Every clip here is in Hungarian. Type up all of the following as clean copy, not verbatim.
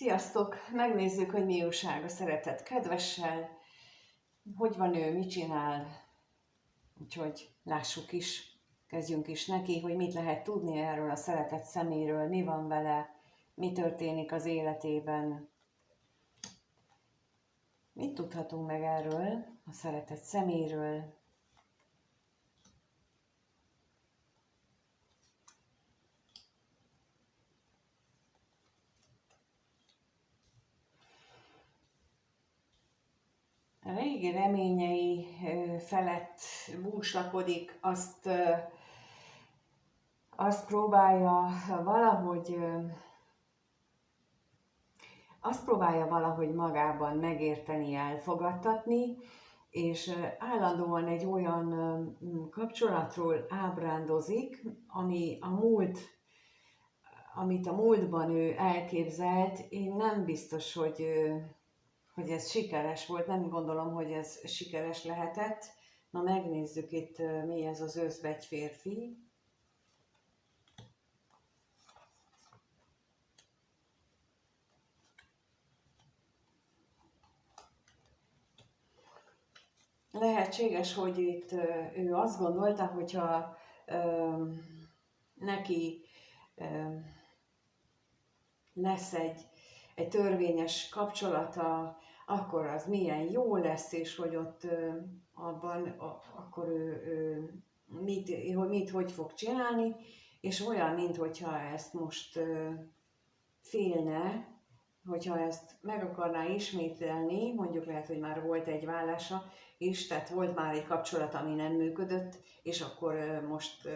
Sziasztok! Megnézzük, hogy mi újság a szeretett kedvessel, hogy van ő, mit csinál, úgyhogy lássuk is, kezdjünk is neki, hogy mit lehet tudni erről a szeretett szeméről, mi van vele, mi történik az életében. Mit tudhatunk meg erről a szeretett szeméről? A régi reményei felett búslakodik, azt próbálja valahogy magában megérteni, elfogadtatni, és állandóan egy olyan kapcsolatról ábrándozik, amit a múltban ő elképzelt. Én nem biztos, hogy ez sikeres volt, nem gondolom, hogy ez sikeres lehetett. Na megnézzük itt, mi ez az özvegy férfi. Lehetséges, hogy itt ő azt gondolta, hogyha neki lesz egy törvényes kapcsolata, akkor az milyen jó lesz, és hogy ott akkor ő hogy fog csinálni, és olyan, mintha ezt most félne, hogyha ezt meg akarná ismételni, mondjuk lehet, hogy már volt egy vállása is, tehát volt már egy kapcsolat, ami nem működött, és akkor most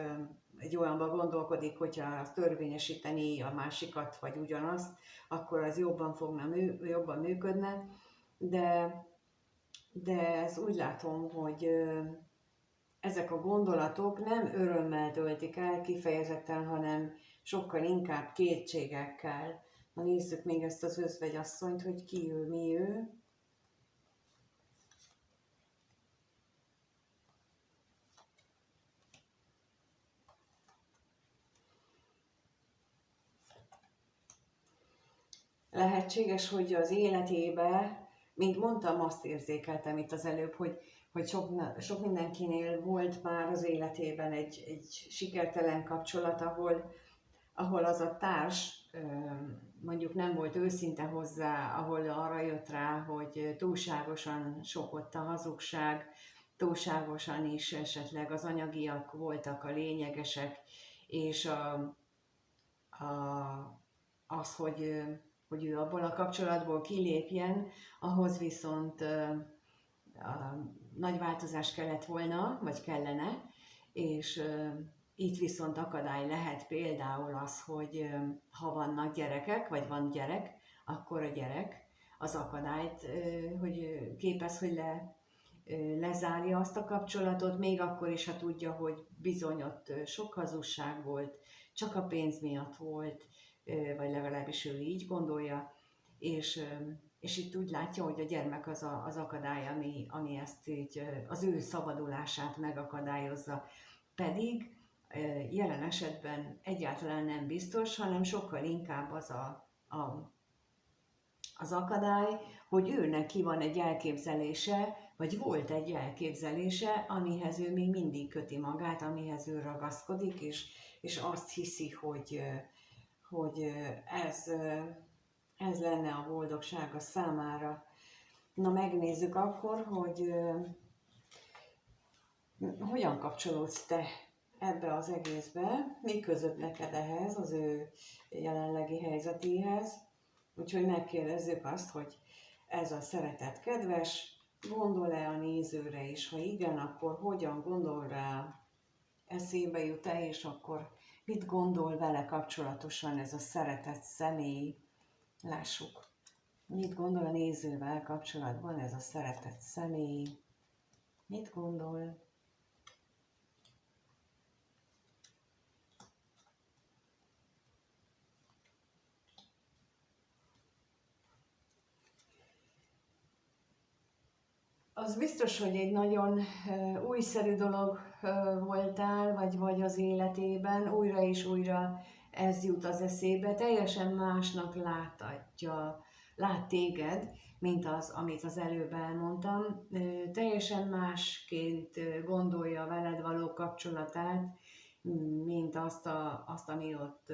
egy olyanba gondolkodik, hogyha azt törvényesíteni a másikat, vagy ugyanazt, akkor az jobban működne, de ez úgy látom, hogy ezek a gondolatok nem örömmel töltik el kifejezetten, hanem sokkal inkább kétségekkel. Na nézzük még ezt az özvegyasszonyt, hogy ki ő, mi ő. Lehetséges, hogy az életébe, mint mondtam, azt érzékeltem itt az előbb, hogy sok mindenkinél volt már az életében egy sikertelen kapcsolat, ahol az a társ mondjuk nem volt őszinte hozzá, ahol arra jött rá, hogy túlságosan sok ott a hazugság, túlságosan is esetleg az anyagiak voltak a lényegesek, és az, hogy ő abból a kapcsolatból kilépjen, ahhoz viszont nagy változás kellett volna, vagy kellene, és itt viszont akadály lehet például az, hogy ha vannak gyerekek, vagy van gyerek, akkor a gyerek az akadályt, hogy képez, hogy lezárja azt a kapcsolatot, még akkor is, ha tudja, hogy bizony ott sok hazugság volt, csak a pénz miatt volt, vagy legalábbis ő így gondolja, és itt úgy látja, hogy a gyermek az akadály, ami ezt így, az ő szabadulását megakadályozza. Pedig jelen esetben egyáltalán nem biztos, hanem sokkal inkább az akadály, hogy őnek ki van egy elképzelése, vagy volt egy elképzelése, amihez ő még mindig köti magát, amihez ő ragaszkodik, és azt hiszi, hogy ez lenne a boldogsága számára. Na megnézzük akkor, hogy hogyan kapcsolódsz te ebbe az egészbe, mi között neked ehhez, az ő jelenlegi helyzetéhez. Úgyhogy megkérdezzük azt, hogy ez a szeretett kedves, gondol-e a nézőre is? Ha igen, akkor hogyan gondol rá, eszébe jut-e, és akkor mit gondol vele kapcsolatosan ez a szeretett személy? Lássuk, mit gondol a nézővel kapcsolatban ez a szeretett személy? Mit gondol? Az biztos, hogy egy nagyon újszerű dolog voltál, vagy az életében, újra és újra ez jut az eszébe, teljesen másnak lát téged, mint az, amit az előbb elmondtam. Teljesen másként gondolja a veled való kapcsolatát, mint azt, ami ott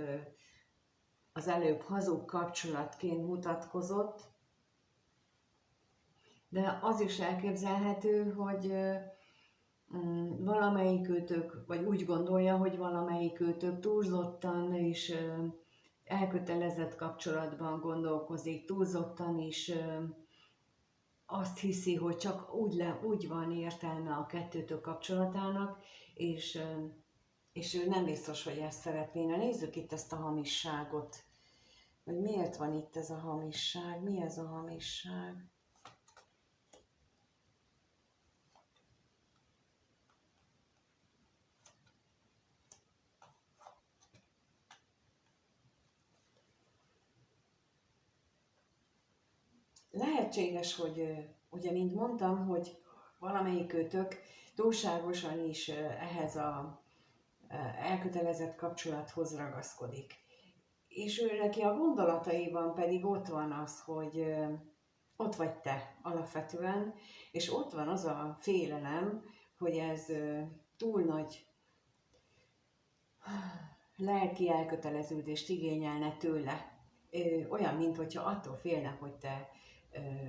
az előbb hazug kapcsolatként mutatkozott. De az is elképzelhető, hogy valamelyikőtök, vagy úgy gondolja, hogy valamelyikőtök túlzottan és elkötelezett kapcsolatban gondolkozik, túlzottan is azt hiszi, hogy csak úgy van értelme a kettőtök kapcsolatának, és ő nem biztos, hogy ezt szeretnéne. Nézzük itt ezt a hamisságot, hogy miért van itt ez a hamisság, mi ez a hamisság. Lehetséges, hogy ugye, mint mondtam, hogy valamelyikőtök túlságosan is ehhez a elkötelezett kapcsolathoz ragaszkodik. És ő neki a gondolataiban pedig ott van az, hogy ott vagy te alapvetően, és ott van az a félelem, hogy ez túl nagy lelki elköteleződést igényelne tőle. Olyan, mintha attól félne, hogy te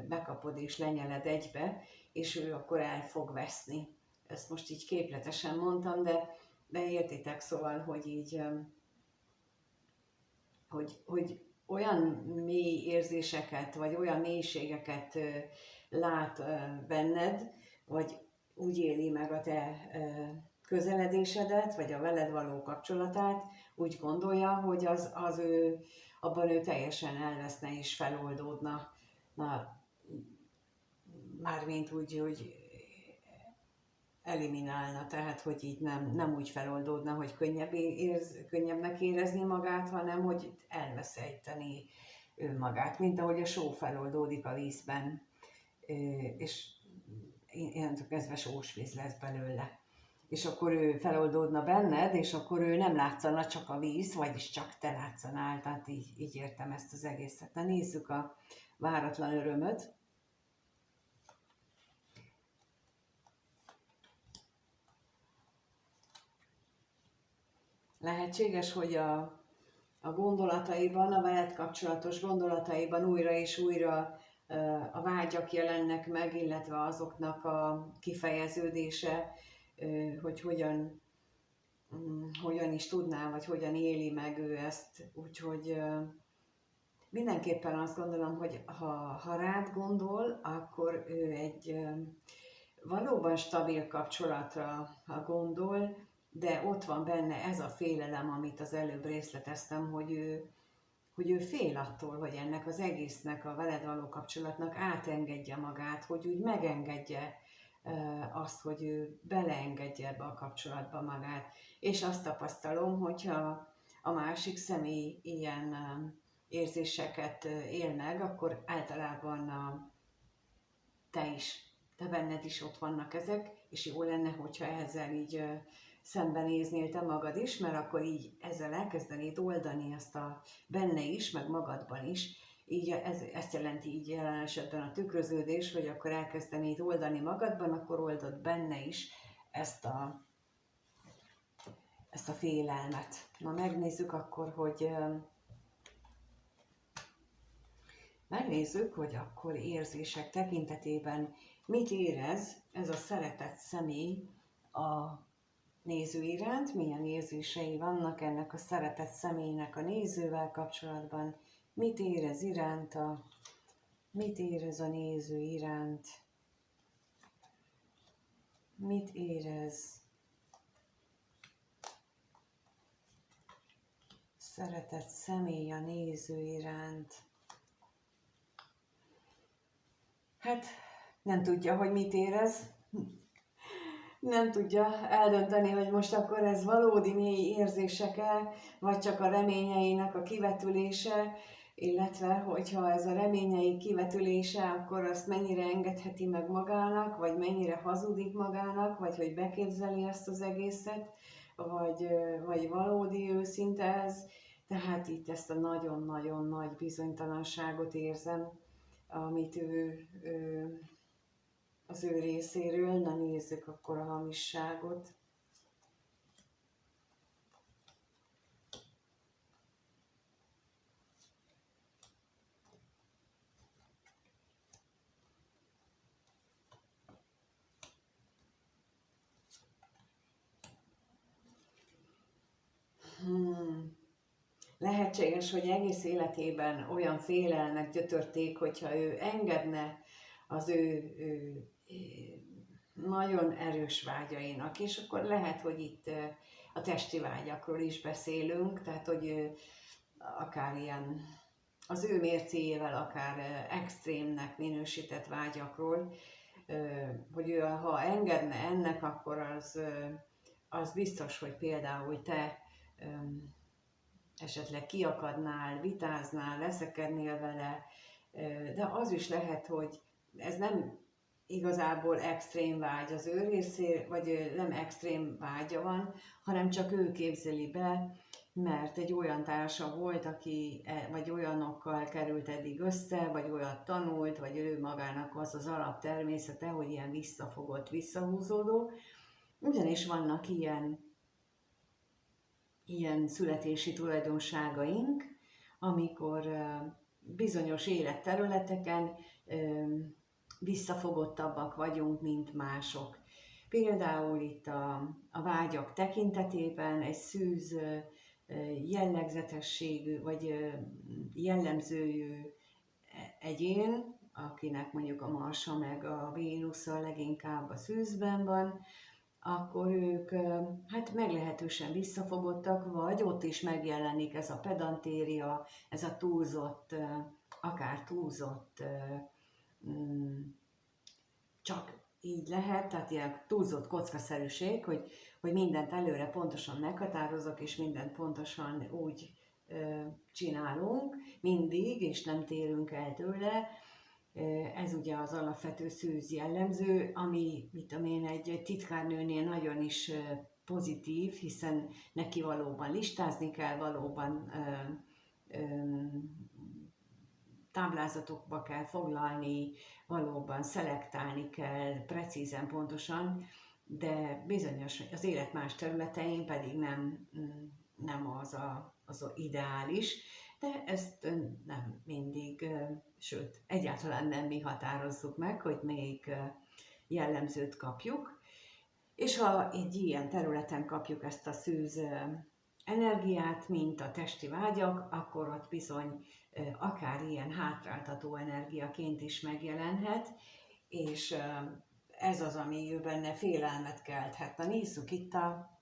bekapod és lenyeled egybe, és ő akkor el fog veszni. Ezt most így képletesen mondtam, de értitek, szóval, hogy így, hogy olyan mély érzéseket, vagy olyan mélységeket lát benned, vagy úgy éli meg a te közeledésedet, vagy a veled való kapcsolatát, úgy gondolja, hogy abban ő teljesen elveszne és feloldódna. Mármint úgy, hogy eliminálna, tehát hogy így nem úgy feloldódna, hogy könnyebbnek érezni magát, hanem hogy elveszejteni önmagát, mint ahogy a só feloldódik a vízben, és innentől kezdve sós víz lesz belőle. És akkor ő feloldódna benned, és akkor ő nem látszana csak a víz, vagyis csak te látszanál, tehát így értem ezt az egészet. Na nézzük a váratlan örömöt. Lehetséges, hogy a gondolataiban, a veled kapcsolatos gondolataiban újra és újra a vágyak jelennek meg, illetve azoknak a kifejeződése, hogy hogyan is tudná, vagy hogyan éli meg ő ezt. Úgyhogy mindenképpen azt gondolom, hogy ha rád gondol, akkor ő egy valóban stabil kapcsolatra gondol, de ott van benne ez a félelem, amit az előbb részleteztem, hogy ő fél attól, hogy ennek az egésznek, a veled való kapcsolatnak átengedje magát, hogy úgy megengedje azt, hogy ő beleengedje ebbe a kapcsolatba magát. És azt tapasztalom, hogyha a másik személy ilyen érzéseket él meg, akkor általában te benned is ott vannak ezek, és jó lenne, hogyha ezzel így szembenéznél te magad is, mert akkor így ezzel elkezdenéd oldani ezt a benne is, meg magadban is. Így ezt jelenti így jelen esetben a tükröződés, hogy akkor elkezdenéd oldani magadban, akkor oldod benne is ezt a félelmet. Na megnézzük akkor, hogy akkor érzések tekintetében mit érez ez a szeretett személy a néző iránt, milyen érzései vannak ennek a szeretett személynek a nézővel kapcsolatban, mit érez iránta, mit érez a néző iránt, mit érez szeretett személy a néző iránt. Hát nem tudja, hogy mit érez, nem tudja eldönteni, hogy most akkor ez valódi mély érzések-e, vagy csak a reményeinek a kivetülése, illetve hogyha ez a reményei kivetülése, akkor azt mennyire engedheti meg magának, vagy mennyire hazudik magának, vagy hogy beképzeli ezt az egészet, vagy valódi őszinte ez. Tehát itt ezt a nagyon-nagyon nagy bizonytalanságot érzem, amit ő az ő részéről. Na nézzük akkor a hamisságot. Lehetséges, hogy egész életében olyan félelmek gyötörték, hogyha ő engedne az ő nagyon erős vágyainak, és akkor lehet, hogy itt a testi vágyakról is beszélünk, tehát hogy akár ilyen az ő mércéjével akár extrémnek minősített vágyakról, hogy ő ha engedne ennek, akkor az biztos, hogy például te esetleg kiakadnál, vitáznál, leszekednél vele, de az is lehet, hogy ez nem igazából extrém vágy az ő részéről, vagy nem extrém vágya van, hanem csak ő képzeli be, mert egy olyan társa volt, aki vagy olyanokkal került eddig össze, vagy olyat tanult, vagy ő magának az az alaptermészete, hogy ilyen visszafogott, visszahúzódó. Ugyanis vannak ilyen születési tulajdonságaink, amikor bizonyos életterületeken visszafogottabbak vagyunk, mint mások. Például itt a vágyak tekintetében egy szűz jellegzetességű, vagy jellemző egyén, akinek mondjuk a Marsa meg a Vénusza leginkább a szűzben van, akkor ők hát meglehetősen visszafogottak, vagy ott is megjelenik ez a pedantéria, ez a túlzott, akár túlzott, csak így lehet, tehát ilyen túlzott kockaszerűség, hogy mindent előre pontosan meghatározok, és mindent pontosan úgy csinálunk mindig, és nem térünk el tőle. Ez ugye az alapvető szűz jellemző, ami, mit tudom én, egy titkárnőnél nagyon is pozitív, hiszen neki valóban listázni kell, valóban táblázatokba kell foglalni, valóban szelektálni kell precízen, pontosan, de bizonyos az élet más területein pedig nem az ideális, de ezt nem mindig, sőt, egyáltalán nem mi határozzuk meg, hogy melyik jellemzőt kapjuk. És ha egy ilyen területen kapjuk ezt a szűz energiát, mint a testi vágyak, akkor ott bizony akár ilyen hátráltató energiaként is megjelenhet, és ez az, ami benne félelmet kelthet. Na nézzük itt a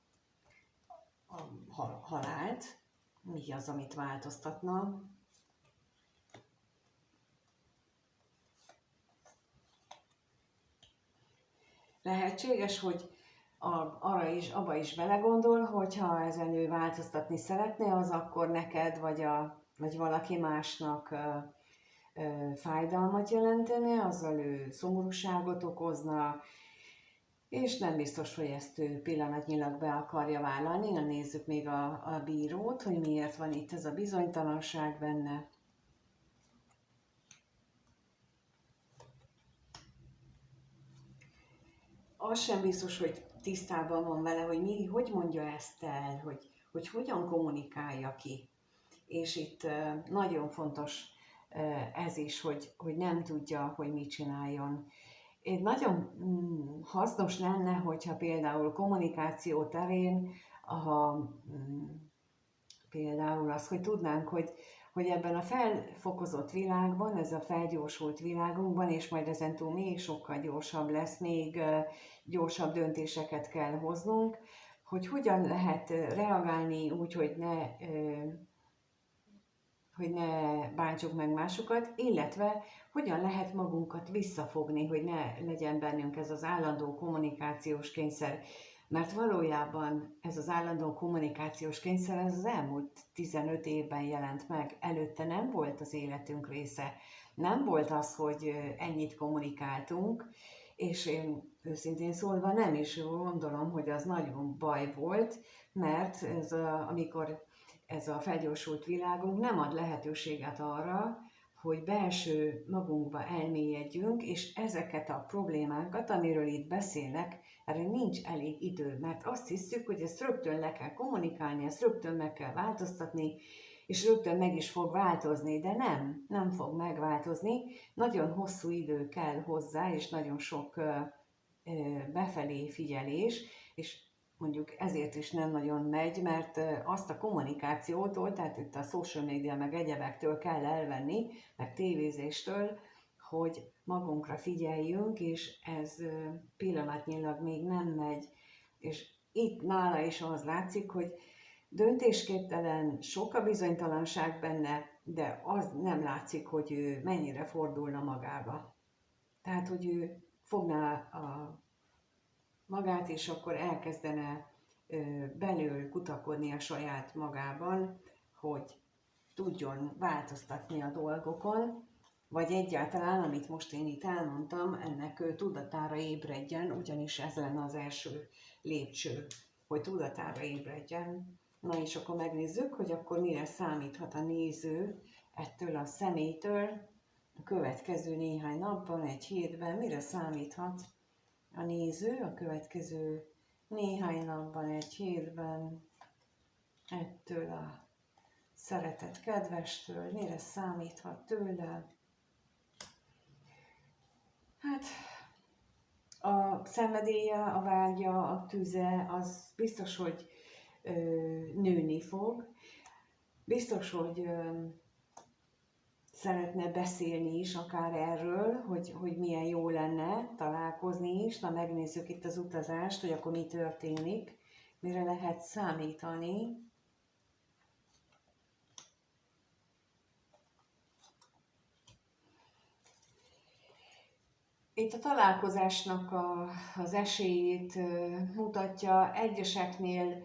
halált, mi az, amit változtatna. Lehetséges, hogy abba is belegondol, hogyha ezen ő változtatni szeretné, az akkor neked vagy valaki másnak fájdalmat jelentene, azzal ő szomorúságot okozna, és nem biztos, hogy ezt ő pillanatnyilag be akarja vállalni. Na nézzük még a bírót, hogy miért van itt ez a bizonytalanság benne. Az sem biztos, hogy tisztában van vele, hogy hogy mondja ezt el, hogy hogyan kommunikálja ki. És itt nagyon fontos ez is, hogy nem tudja, hogy mit csináljon. Nagyon hasznos lenne, hogyha például kommunikáció terén, például az, hogy tudnánk, hogy ebben a felfokozott világban, ez a felgyorsult világunkban, és majd ezentúl még sokkal gyorsabb lesz, még gyorsabb döntéseket kell hoznunk, hogy hogyan lehet reagálni úgy, hogy ne bántsuk meg másokat, illetve hogyan lehet magunkat visszafogni, hogy ne legyen bennünk ez az állandó kommunikációs kényszer. Mert valójában ez az állandó kommunikációs kényszer ez az elmúlt 15 évben jelent meg. Előtte nem volt az életünk része. Nem volt az, hogy ennyit kommunikáltunk, és én őszintén szólva nem is gondolom, hogy az nagyon baj volt, mert amikor ez a felgyorsult világunk nem ad lehetőséget arra, hogy belső magunkba elmélyedjünk, és ezeket a problémákat, amiről itt beszélek, erre nincs elég idő, mert azt hiszük, hogy ezt rögtön le kell kommunikálni, ezt rögtön meg kell változtatni, és rögtön meg is fog változni, de nem fog megváltozni. Nagyon hosszú idő kell hozzá, és nagyon sok befelé figyelés, és mondjuk ezért is nem nagyon megy, mert azt a kommunikációtól, tehát itt a social media meg egyebektől kell elvenni, meg tévézéstől, hogy magunkra figyeljünk, és ez pillanatnyilag még nem megy. És itt nála is az látszik, hogy döntésképtelen, sok a bizonytalanság benne, de az nem látszik, hogy ő mennyire fordulna magába. Tehát, hogy ő fogná magát, és akkor elkezdene belül kutakodni a saját magában, hogy tudjon változtatni a dolgokon, vagy egyáltalán, amit most én itt elmondtam, ennek tudatára ébredjen, ugyanis ez lenne az első lépcső, hogy tudatára ébredjen. Na és akkor megnézzük, hogy akkor mire számíthat a néző ettől a személytől a következő néhány napban, egy hétben, mire számíthat a néző a következő néhány napban, egy hétben, ettől a szeretett kedvestől, mire számíthat tőle. Hát a szenvedélye, a vágya, a tüze, az biztos, hogy nőni fog. Biztos, hogy szeretne beszélni is akár erről, hogy milyen jó lenne találkozni is. Na megnézzük itt az utazást, hogy akkor mi történik, mire lehet számítani. Itt a találkozásnak az esélyét mutatja, egyeseknél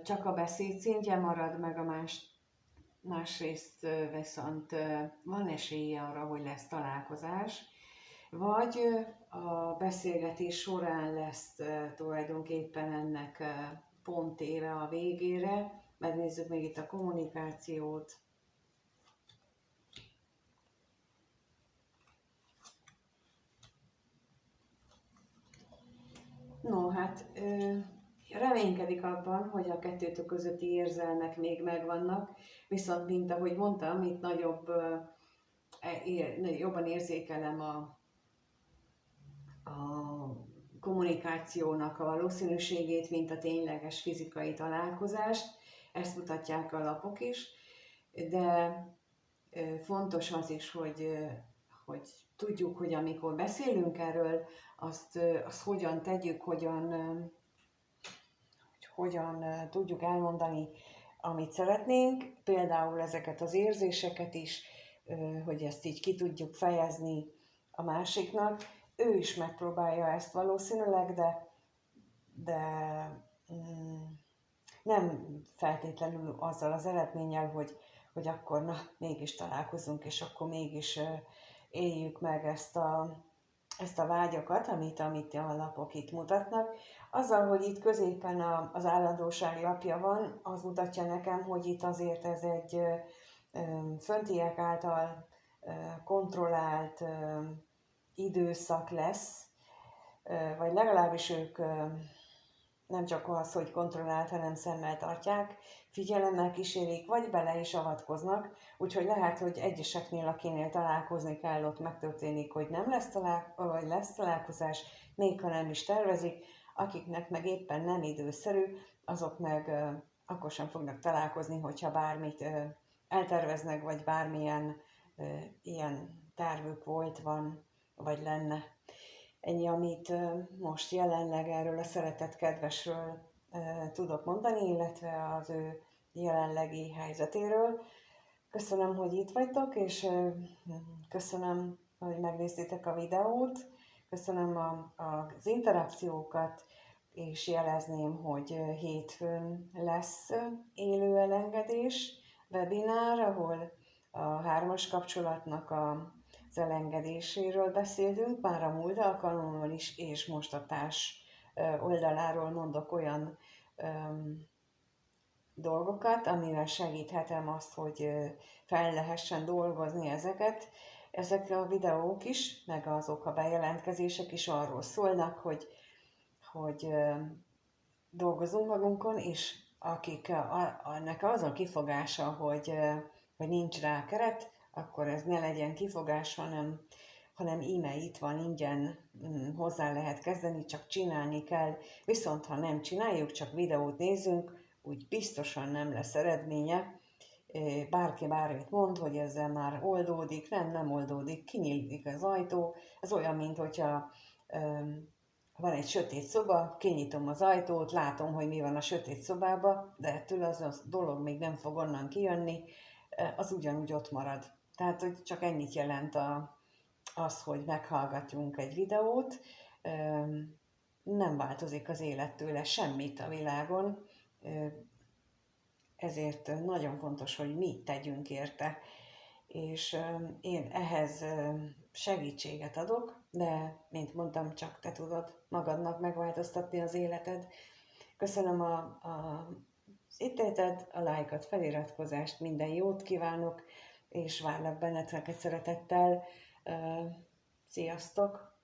csak a beszéd szintje marad meg, másrészt viszont van esélye arra, hogy lesz találkozás, vagy a beszélgetés során lesz tulajdonképpen ennek pontére a végére. Megnézzük még itt a kommunikációt. No, hát reménykedik abban, hogy a kettőtök közötti érzelmek még megvannak, viszont mint ahogy mondtam, itt jobban érzékelem a kommunikációnak a valószínűségét, mint a tényleges fizikai találkozást. Ezt mutatják a lapok is, de fontos az is, hogy tudjuk, hogy amikor beszélünk erről, azt hogyan tegyük, hogyan tudjuk elmondani, amit szeretnénk, például ezeket az érzéseket is, hogy ezt így ki tudjuk fejezni a másiknak. Ő is megpróbálja ezt valószínűleg, de nem feltétlenül azzal az eredménnyel, hogy akkor na, mégis találkozunk, és akkor mégis éljük meg ezt a vágyakat, amit a lapok itt mutatnak. Azzal, hogy itt középen az állandóság lapja van, az mutatja nekem, hogy itt azért ez egy föntiek által kontrollált időszak lesz, vagy legalábbis ők nem csak az, hogy kontrollált, hanem szemmel tartják, figyelemmel kísérik, vagy bele is avatkoznak, úgyhogy lehet, hogy egyeseknél, akinél találkozni kell, ott megtörténik, hogy nem lesz vagy lesz találkozás, még ha nem is tervezik, akiknek meg éppen nem időszerű, azok meg akkor sem fognak találkozni, hogyha bármit elterveznek, vagy bármilyen ilyen tervük van, vagy lenne. Ennyi, amit most jelenleg erről a szeretett kedvesről tudok mondani, illetve az ő jelenlegi helyzetéről. Köszönöm, hogy itt vagytok, és köszönöm, hogy megnéztétek a videót. Köszönöm az interakciókat, és jelezném, hogy hétfőn lesz élő elengedés, webinár, ahol a 3-as kapcsolatnak az elengedéséről beszélünk, már a múlt alkalommal is, és most a társ oldaláról mondok olyan dolgokat, amivel segíthetem azt, hogy fel lehessen dolgozni ezeket. Ezek a videók is, meg azok a bejelentkezések is arról szólnak, hogy dolgozunk magunkon, és akik ennek az a kifogása, hogy nincs rá keret, akkor ez ne legyen kifogás, hanem íme itt van, ingyen hozzá lehet kezdeni, csak csinálni kell. Viszont ha nem csináljuk, csak videót nézünk, úgy biztosan nem lesz eredménye. Bárki bármit mond, hogy ezzel már oldódik, nem oldódik, kinyílik az ajtó. Ez olyan, mint hogyha van egy sötét szoba, kinyitom az ajtót, látom, hogy mi van a sötét szobában, de ettől az a dolog még nem fog onnan kijönni, az ugyanúgy ott marad. Tehát, hogy csak ennyit jelent az, hogy meghallgatjunk egy videót, nem változik az élet tőle semmit a világon, ezért nagyon fontos, hogy mi tegyünk érte. És én ehhez segítséget adok, de, mint mondtam, csak te tudod magadnak megváltoztatni az életed. Köszönöm az itt léted, a lájkat, feliratkozást, minden jót kívánok, és várlak benneteket szeretettel. Sziasztok!